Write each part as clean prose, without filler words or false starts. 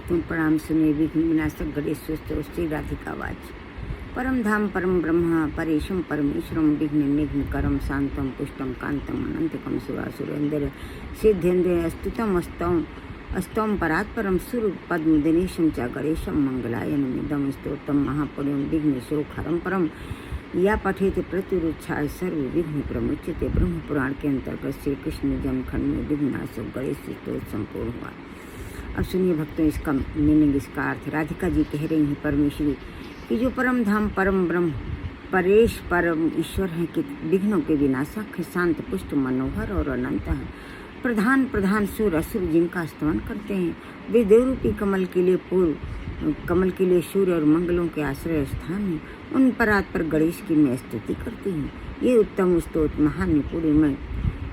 भक्तों प्रणाम। सुनिए विघ्न विनाशक गणेश स्तोत्र श्री राधिकावाच। परम धाम परम ब्रह्म परेशम परमेश्वरम विघ्न निघ्न करम शांतम पुष्टम कांतम अनंतकम सुरासुरेन्द्र सिद्धेन्द्र अस्तुतम अस्तम परात्परम सुर पद्म दिनेशम च गणेशम मंगलायन मिदम स्तोत्रम महापुण्यम विघ्न शोकहरम परम या पठेत प्रत्युरुच्छाय सर्व विघ्न प्रमुच्यते। ब्रह्म पुराण के अंतर्गत श्री कृष्ण जन्मखंड में विघ्नाशक गणेश स्तोत्र संपूर्ण हुआ। अब सुनिए भक्तों, इसका मीनिंग, इसका अर्थ। राधिका जी कह रही हैं परमेश्वरी कि जो परम धाम परम ब्रह्म परेश परम ईश्वर हैं, कि विघ्नों के विनाशक है, शांत पुष्ट मनोहर और अनंत है, प्रधान प्रधान सुर असुर जिनका स्तमन करते हैं, वे देवरूपी कमल के लिए सूर्य और मंगलों के आश्रय स्थान हैं, उन परात्पर गणेश की मैं स्तुति करती हूँ। ये उत्तम स्तोत्र महान पूर्णमय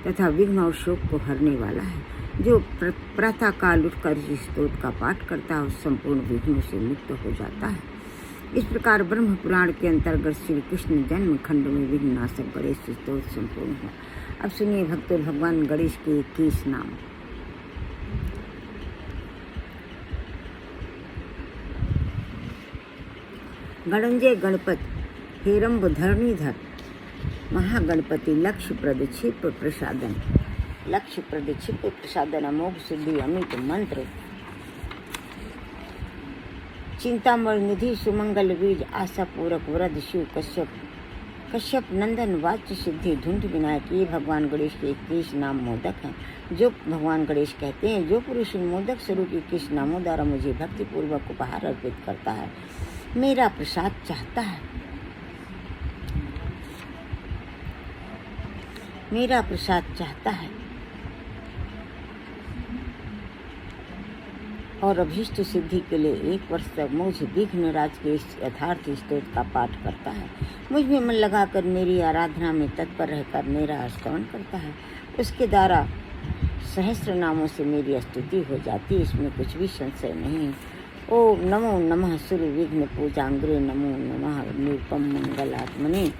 तथा विघ्न और शोक को हरने वाला है। जो प्रातः काल उठकर इस स्तोत्र का पाठ करता है उस संपूर्ण विघ्नों से मुक्त हो जाता है। इस प्रकार ब्रह्म पुराण के अंतर्गत श्री कृष्ण जन्म खंड में विघ्नाशक गणेश स्तोत्र संपूर्ण हुआ। अब सुनिए भक्तों, भगवान गणेश के 21 नाम। गणंजय गणपत हेरंब धरणीधर महागणपति लक्ष्य प्रदक्षिप प्रसादन अमोघ सिद्धि अमित मंत्र चिंतामण निधि सुमंगल बीज आशा पूरक वरद शिव कश्यप नंदन वाच्य सिद्धि धुंध विनायक। ये भगवान गणेश के 21 नाम मोदक हैं। जो भगवान गणेश कहते हैं, जो पुरुष इन मोदक स्वरूप 21 नामों द्वारा मुझे भक्ति पूर्वक उपहार अर्पित करता है, मेरा प्रसाद चाहता है और अभीष्ट सिद्धि के लिए 1 वर्ष तक मुझे विघ्नराज के इस यथार्थ स्तोत्र का पाठ करता है, मुझ में मन लगाकर मेरी आराधना में तत्पर रहकर मेरा स्तवन करता है, उसके द्वारा सहस्र नामों से मेरी स्तुति हो जाती है, इसमें कुछ भी संशय नहीं। ओम नमो नमः सुर विघ्न पूजांग्रे, नमो नमः निरुपम मंगलात्मने,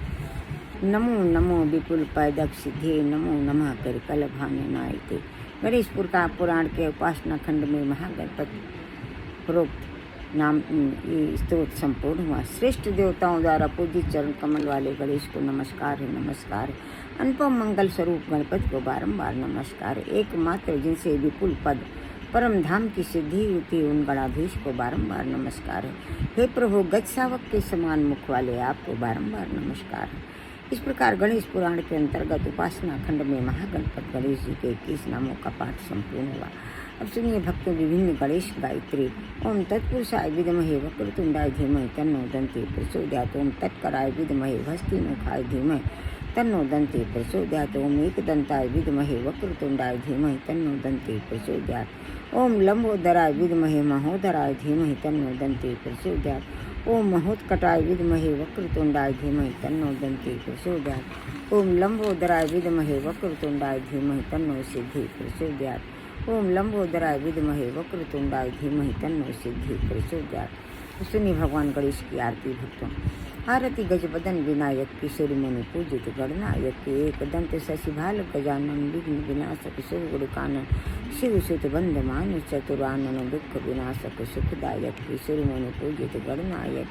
नमो नमो विपुल पैदक सिद्धे, नमो नमः करकल भाननायते। गणेश पुराण के उपासना खंड में महागणपति प्रोक्त नाम स्तोत्र संपूर्ण हुआ। श्रेष्ठ देवताओं द्वारा पूजित चरण कमल वाले गणेश को नमस्कार है। अनुपम मंगल स्वरूप गणपति को बारंबार नमस्कार। एकमात्र जिनसे विपुल पद परम धाम की सिद्धि होती उन गणाधीश को बारंबार नमस्कार है। हे प्रभु, गज शावक के समान मुख वाले आपको बारंबार नमस्कार है। इस प्रकार गणेश पुराण के अंतर्गत उपासना खंड में महागणपति गणेश जी के 21 नामों का पाठ संपूर्ण हुआ। अब सुनिए भक्तों, विभिन्न गणेश गायत्री। ओम तत्पुरुषाय विद्महे वक्रतुंडाय धीमहि तन्नो दन्ति प्रचोदयात्। ओम तत्कराय विद्महे हस्तिमुखाय धीमहि तन्नो दन्ति प्रचोदयात्। ओम एकदन्ताय विद्महे वक्रतुंडाय धीमहि तन्नो दन्ति प्रचोदयात्। ओम लंबोदराय विद्महे महोदराय धीमहि तन्नो दन्ति प्रचोदयात्। ओम महोत्कटाय विद्महे वक्रतुंडाय धीमहि तन्नो दन्ति प्रचोदयात्। ओम लंबोदराय विद्महे वक्रतुंडाय धीमहि तन्नो सिद्धि प्रचोदयात्। ओम लंबोदराय विद्महे वक्रतुंडाय धीमहि तन्नो सिद्धि प्रचोदयात्। सुनिए भगवान गणेश की आरती भक्तों। आरती गजबदन विनायक की सूर्य मुनि पूजित गणनायक के, एक दंत शशिभाल गजानन विघ्न विनाशक शिव गुणकानन शिव सुत बंधमान चतुरानन दुख विनाशक सुखदायक की सूर्य मुनि पूजित गणनायक।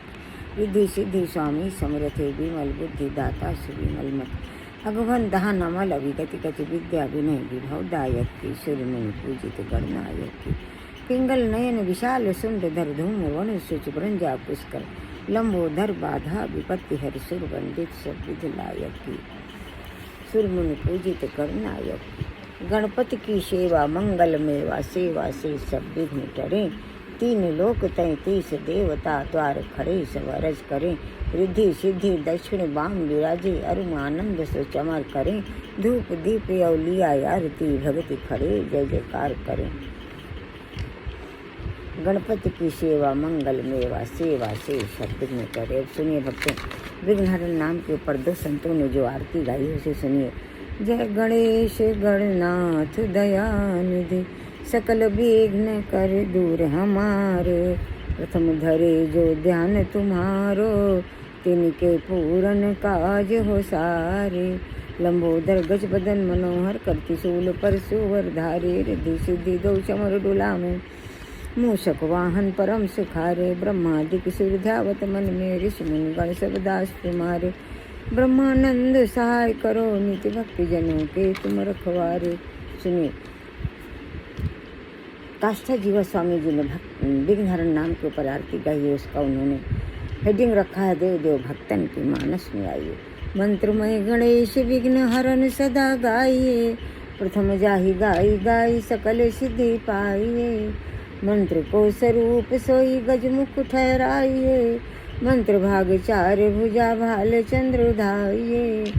रिद्धि सिद्धि स्वामी समरथे विमल बुद्धि दाता सुविमल मत अगभन दहन अमल अभिगति गति विद्या विनय विभवदायक की सूर्य मुनि पूजित गणनायक की। पिंगल नयन विशाल सुंड धर धूम वन सुच ब्रंजा पुष्कर लंबोधर बाधा विपत्ति हर सुर वंदित सब विधि लायक की सुर मुनि पूजित गणनायक। गणपति की सेवा मंगल मेवा, सेवा से सब विघ्न टरे, 3 लोक 33 देवता द्वार खड़े, सब अरज करें, रिद्धि सिद्धि दक्षिण बाम विराजे, अरुण आनंद सो चमर करें, धूप दीप अवलिया आरती भगति खड़े, जय जयकार करें। गणपति की सेवा मंगल मेवा, सेवा से सब विघ्न टरे। अब सुनिए भक्तों, विघ्नहरण नाम के ऊपर 2 संतों ने जो आरती गाई उसे सुनिए। जय गणेश गणनाथ दयानिधि, सकल विघ्न कर दूर हमारे, प्रथम धरे जो ध्यान तुम्हारो, तिनके पूरन काज हो सारे। लंबोदर गज बदन मनोहर, करती शूल पर सुवर धारे, रिद्धि सिद्धि दो चमर डुला में, मूषक वाहन परम सुखारे, ब्रह्मादिक सुर ध्यावत मन में, ऋषि मुनिगण सब दास तुम्हारे। ब्रह्मानंद सहाय करो, नित्य भक्ति जनों के तुम रखवारे। सुनिए, काष्ठा जीवा स्वामी जी ने विघ्नहरण नाम के ऊपर आरती गाई है। उसका उन्होंने हेडिंग रखा है, देव देव भक्तन के मानस में आइए। मंत्रमय गणेश विघ्न हरण सदा गाइए, प्रथम जाहि गाई गाई सकल सिद्धि पाइए। मंत्र को स्वरूप सोई गजमुख ठहराइए, मंत्र भाग चार भुजा भाल चंद्र धाइए।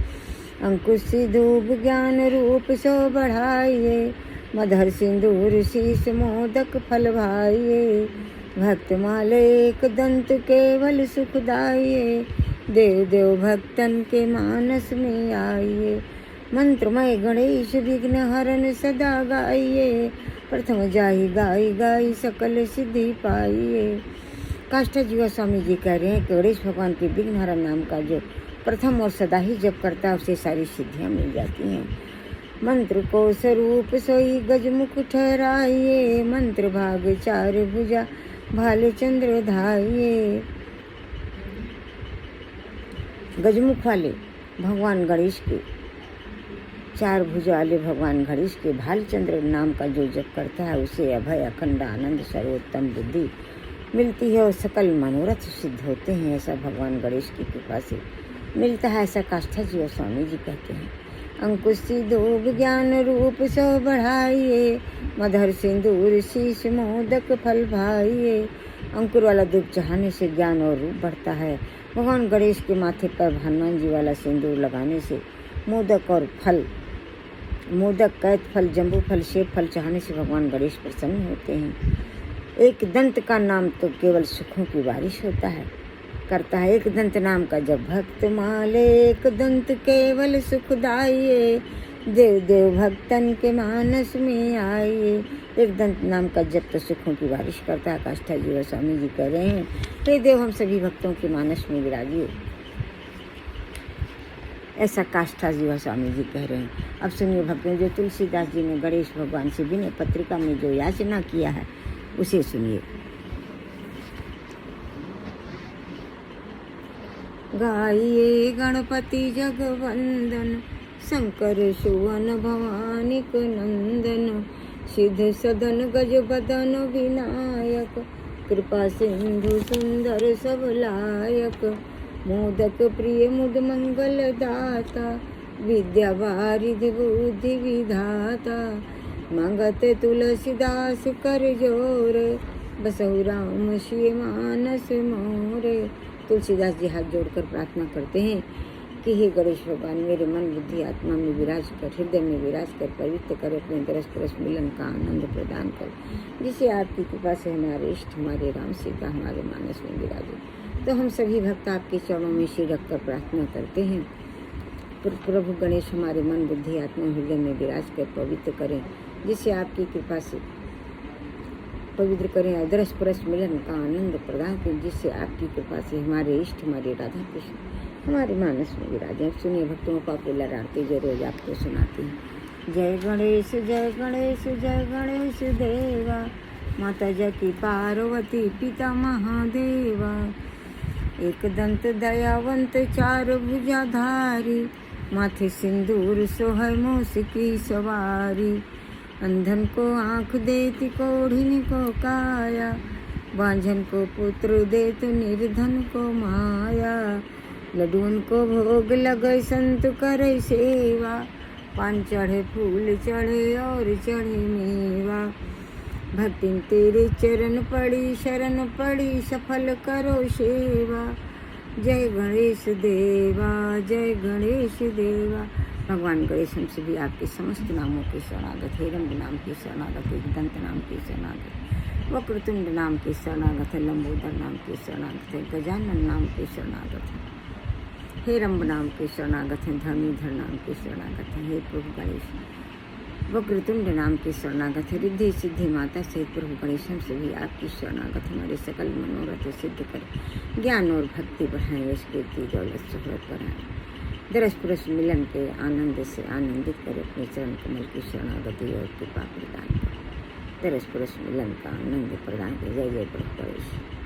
अंकुश सिधूप ज्ञान रूप सो बढ़ाइए, मधर सिंदूर शीश मोदक फल भाइए। भक्त माल एक दंत केवल सुखदाइए, देव देव भक्तन के मानस में आइए। मंत्रमय गणेश विघ्न हरण सदा गाइए, प्रथम जाहि गाई गाई सकल सिद्धि पाइए। काष्ठा जीवा स्वामी जी कह रहे हैं कि गणेश भगवान के विघ्नहरण नाम का जो प्रथम और सदा ही जप करता है उसे सारी सिद्धियां मिल जाती हैं। मंत्र को स्वरूप सोई गजमुख ठहराइए, मंत्र भाग चार भुजा भाले चंद्र धाइए। गजमुख वाले भगवान गणेश के, चार भुजा वाले भगवान गणेश के भालचंद्र नाम का जो जप करता है उसे अभय अखंड आनंद सर्वोत्तम बुद्धि मिलती है और सकल मनोरथ सिद्ध होते हैं। ऐसा भगवान गणेश की कृपा से मिलता है, ऐसा काष्ठा जीवा स्वामी जी कहते हैं। अंकुश सिधूप ज्ञान रूप सो बढ़ाइए, मधर सिंदूर शीश मोदक फल भाइए। अंकुर वाला धूप चढ़ाने से ज्ञान और रूप बढ़ता है। भगवान गणेश के माथे पर हनुमान जी वाला सिंदूर लगाने से मोदक और फल, मोदक कैत फल जम्बू फल सेब फल चढ़ाने से भगवान गणेश प्रसन्न होते हैं। एक दंत का नाम तो केवल सुखों की बारिश होता है, करता है। एक दंत नाम का जब भक्त माले एक दंत केवल सुखदाइए, देव देव भक्तन के मानस में आइए। एक दंत नाम का जब तो सुखों की बारिश करता है। काष्ठा जीवा स्वामी जी कह रहे हैं, हे देव हम सभी भक्तों के मानस में विराजिए। ऐसा काष्ठा जीवा स्वामी जी कह रहे हैं। अब सुनिए भक्तों, जो तुलसीदास जी ने गणेश भगवान से विनय पत्रिका में जो याचना किया है उसे सुनिए। गाइए गणपति जगवंदन, शंकर सुवन भवानिक नंदन। सिद्ध सदन गज बदन विनायक, कृपा सिंधु सुंदर सब लायक। मोदक प्रिय मुद मंगल दाता, विद्या वारिधि बुद्धि विधाता। मांगत तुलसीदास कर जोरे, बसहु राम सिय मानस मोरे। तुलसीदास जी हाथ जोड़कर प्रार्थना करते हैं कि हे गणेश भगवान, मेरे मन बुद्धि आत्मा में विराज कर, हृदय में विराज कर, पवित्र कर, अपने दरस परस मिलन का आनंद प्रदान कर, जिसे आपकी कृपा से हमारे इष्ट हमारे राम सीता हमारे मानस में विराजे। तो हम सभी भक्त आपके चरणों में सिर रखकर प्रार्थना करते हैं, प्रभु गणेश हमारे मन बुद्धि आत्मा हृदय में विराज कर पवित्र करें, जिसे आपकी कृपा से पवित्र करें, अदरस परस मिलन का आनंद प्रदान करें, जिससे आपकी कृपा से हमारे इष्ट हमारे राधा कृष्ण हमारे मानस में विराजे। सुनिए भक्तों का पॉपुलर आरती जो रोज आपको सुनाती हैं। जय गणेश जय गणेश जय गणेश देवा, माता जकी पार्वती पिता महादेवा। एक दंत दयावंत चार भुजाधारी, माथे सिंदूर सोहै मूस की सवारी। अंधन को आँख देती कोढ़िन को काया, बांझन को पुत्र देत निर्धन को माया। लड्डून को भोग लगे संत करे सेवा, पान चढ़े फूल चढ़े और चढ़े मेवा। भक्ति तेरे चरण पड़ी शरण पड़ी, सफल करो सेवा। जय गणेश देवा जय गणेश देवा। भगवान गणेश हम सभी आपके समस्त नामों के शरणागत, हेरंब नाम के शरणागत, एकदंत नाम के शरणागत, वक्रतुंड नाम के शरणागत है, लंबोदर नाम के शरणागत है, गजानन नाम के शरणागत है, हेरंब नाम के शरणागत हैं, धर्मीधर नाम के शरणागत हैं। हे प्रभु गणेश, वक्रतुंड नाम के शरणागत है, रिद्धि सिद्धि माता सहित प्रभु गणेश हम सभी आपकी शरणागत, हमारे सकल मनोरथ सिद्ध करें, ज्ञान और भक्ति बढ़ाएं, यश कीर्ति दौलत शोहरत बढ़ाएं, दरस पुरस मिलन के आनंद से आनंदित कर अपने चरण कमल की शरणागति और कृपा प्रदान करें। तरस परस मिलन का आनंद प्रदान करे। जय जय प्रभु।